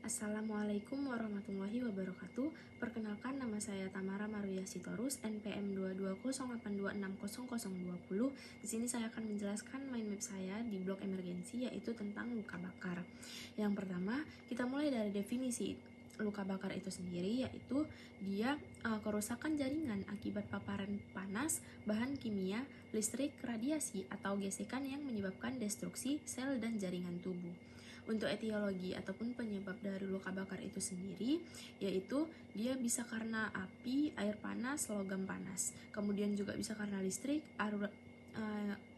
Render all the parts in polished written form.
Assalamualaikum warahmatullahi wabarakatuh. Perkenalkan, nama saya Tamara Maruya Sitorus, NPM 22082600020. Di sini saya akan menjelaskan mind map saya di blok emergensi, yaitu tentang luka bakar. Yang pertama, kita mulai dari definisi luka bakar itu sendiri, yaitu dia kerusakan jaringan akibat paparan panas, bahan kimia, listrik, radiasi, atau gesekan yang menyebabkan destruksi sel dan jaringan tubuh. Untuk etiologi ataupun penyebab dari luka bakar itu sendiri, yaitu dia bisa karena api, air panas, logam panas. Kemudian juga bisa karena listrik,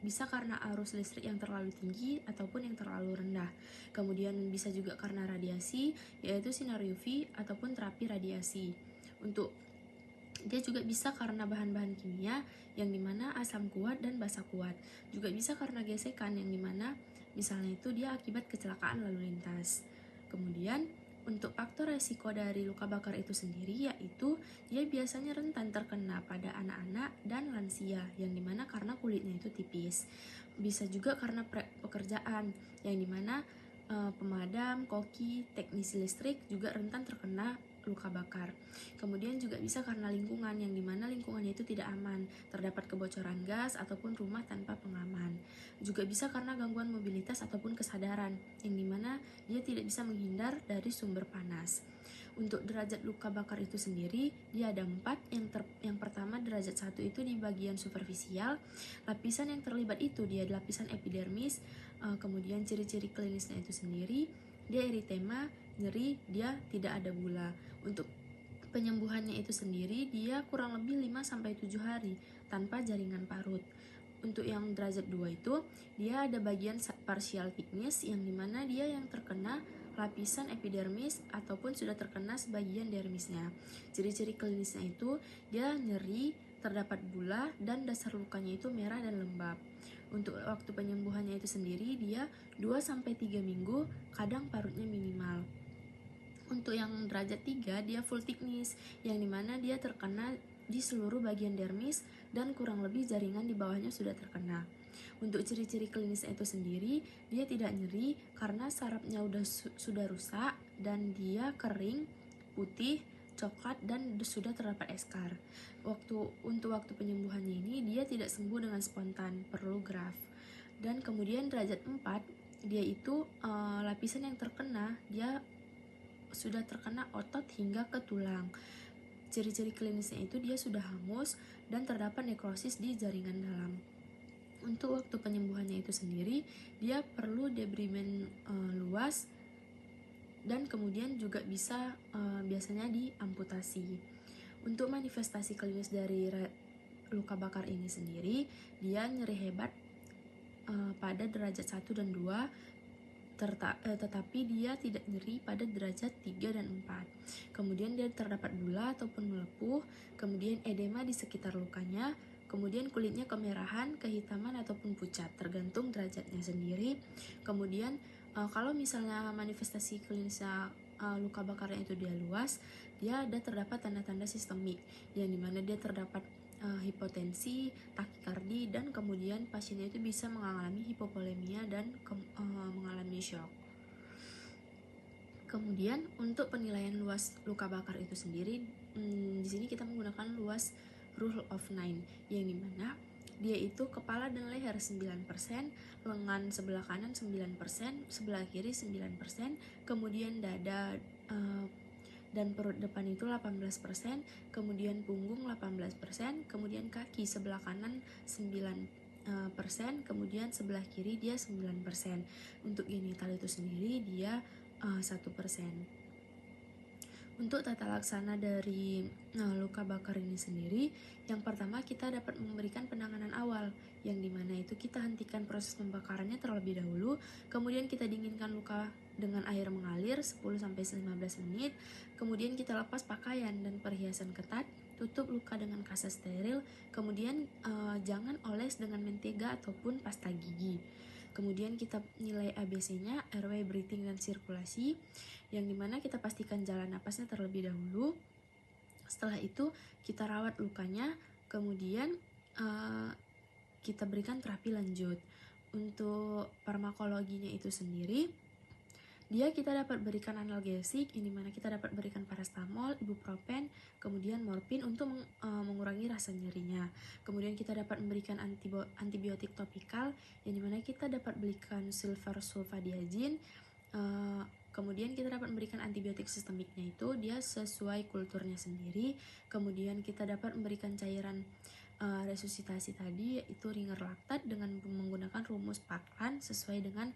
bisa karena arus listrik yang terlalu tinggi ataupun yang terlalu rendah. Kemudian bisa juga karena radiasi, yaitu sinar UV ataupun terapi radiasi. Untuk dia juga bisa karena bahan-bahan kimia yang dimana asam kuat dan basa kuat. Juga bisa karena gesekan yang dimana misalnya itu dia akibat kecelakaan lalu lintas. Kemudian untuk faktor resiko dari luka bakar itu sendiri, yaitu dia biasanya rentan terkena pada anak-anak dan lansia yang dimana karena kulitnya itu tipis. Bisa juga karena pekerjaan yang dimana pemadam, koki, teknisi listrik juga rentan terkena luka bakar. Kemudian juga bisa karena lingkungan yang dimana lingkungannya itu tidak aman, terdapat kebocoran gas ataupun rumah tanpa pengaman. Juga bisa karena gangguan mobilitas ataupun kesadaran yang dimana dia tidak bisa menghindar dari sumber panas. Untuk derajat luka bakar itu sendiri, dia ada 4. Yang pertama, derajat 1 itu di bagian superficial. Lapisan yang terlibat itu dia lapisan epidermis. Kemudian ciri-ciri klinisnya itu sendiri, dia eritema, nyeri, dia tidak ada bula. Untuk penyembuhannya itu sendiri, dia kurang lebih 5-7 hari tanpa jaringan parut. Untuk yang derajat 2 itu, dia ada bagian partial thickness yang dimana dia yang terkena lapisan epidermis ataupun sudah terkena sebagian dermisnya. Ciri-ciri klinisnya itu dia nyeri, terdapat bula, dan dasar lukanya itu merah dan lembab. Untuk waktu penyembuhannya itu sendiri, dia 2-3 minggu, kadang parutnya minimal. Untuk yang derajat 3, dia full thickness, yang dimana dia terkena di seluruh bagian dermis dan kurang lebih jaringan di bawahnya sudah terkena. Untuk ciri-ciri klinis itu sendiri, dia tidak nyeri karena sarafnya sudah rusak dan dia kering, putih, coklat, dan sudah terdapat eskar. Untuk waktu penyembuhannya ini, dia tidak sembuh dengan spontan, perlu graft. Dan kemudian derajat 4, dia itu lapisan yang terkena, dia sudah terkena otot hingga ke tulang. Ciri-ciri klinisnya itu dia sudah hangus dan terdapat nekrosis di jaringan dalam. Untuk waktu penyembuhannya itu sendiri, dia perlu debridement luas dan kemudian juga bisa biasanya diamputasi. Untuk manifestasi klinis dari luka bakar ini sendiri, dia nyeri hebat pada derajat 1 dan 2, tetapi dia tidak nyeri pada derajat 3 dan 4. Kemudian dia terdapat bula ataupun melepuh, kemudian edema di sekitar lukanya, kemudian kulitnya kemerahan, kehitaman ataupun pucat, tergantung derajatnya sendiri. Kemudian kalau misalnya manifestasi klinisnya luka bakarnya itu dia luas, dia ada terdapat tanda-tanda sistemik, yang dimana dia terdapat hipotensi, takikardi, dan kemudian pasiennya itu bisa mengalami hipovolemia dan mengalami shock. Kemudian untuk penilaian luas luka bakar itu sendiri, di sini kita menggunakan luas rule of 9, yang dimana dia itu kepala dan leher 9%, lengan sebelah kanan 9%, sebelah kiri 9%, kemudian dada dan perut depan itu 18%, kemudian punggung 18%, kemudian kaki sebelah kanan 9%, kemudian sebelah kiri dia 9%. Untuk genital itu sendiri dia 1%. Untuk tata laksana dari luka bakar ini sendiri, yang pertama kita dapat memberikan penanganan awal, yang dimana itu kita hentikan proses pembakarannya terlebih dahulu, kemudian kita dinginkan luka dengan air mengalir 10-15 menit, kemudian kita lepas pakaian dan perhiasan ketat, tutup luka dengan kasa steril, kemudian jangan oles dengan mentega ataupun pasta gigi. Kemudian kita nilai ABC-nya, airway, breathing, dan sirkulasi, yang dimana kita pastikan jalan napasnya terlebih dahulu. Setelah itu kita rawat lukanya, kemudian kita berikan terapi lanjut. Untuk farmakologinya itu sendiri, kita dapat berikan analgesik, ini mana kita dapat berikan paracetamol, ibuprofen, kemudian morfin untuk mengurangi rasa nyerinya. Kemudian kita dapat memberikan antibiotik topikal, yang dimana kita dapat berikan silver sulfadiazin. Kemudian kita dapat memberikan antibiotik sistemiknya itu dia sesuai kulturnya sendiri. Kemudian kita dapat memberikan cairan resusitasi tadi, yaitu ringer laktat dengan menggunakan rumus Parkland sesuai dengan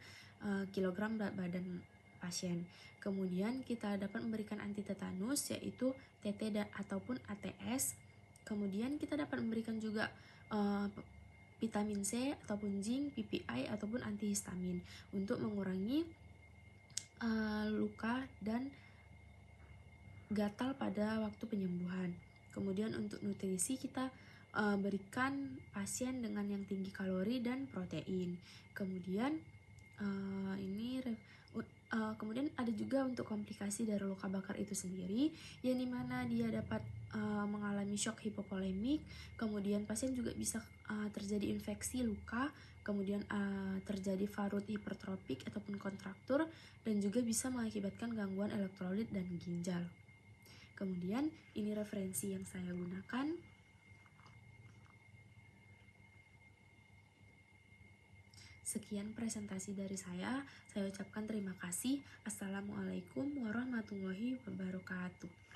kilogram berat badan pasien. Kemudian kita dapat memberikan anti tetanus, yaitu TT ataupun ATS. Kemudian kita dapat memberikan juga vitamin C ataupun zinc, PPI ataupun antihistamin untuk mengurangi luka dan gatal pada waktu penyembuhan. Kemudian untuk nutrisi kita berikan pasien dengan yang tinggi kalori dan protein. Kemudian kemudian ada juga untuk komplikasi dari luka bakar itu sendiri, yang dimana dia dapat mengalami shock hipovolemik. Kemudian pasien juga bisa terjadi infeksi luka, kemudian terjadi varut hipertropik ataupun kontraktur, dan juga bisa mengakibatkan gangguan elektrolit dan ginjal. Kemudian ini referensi yang saya gunakan. Sekian presentasi dari saya ucapkan terima kasih. Assalamualaikum warahmatullahi wabarakatuh.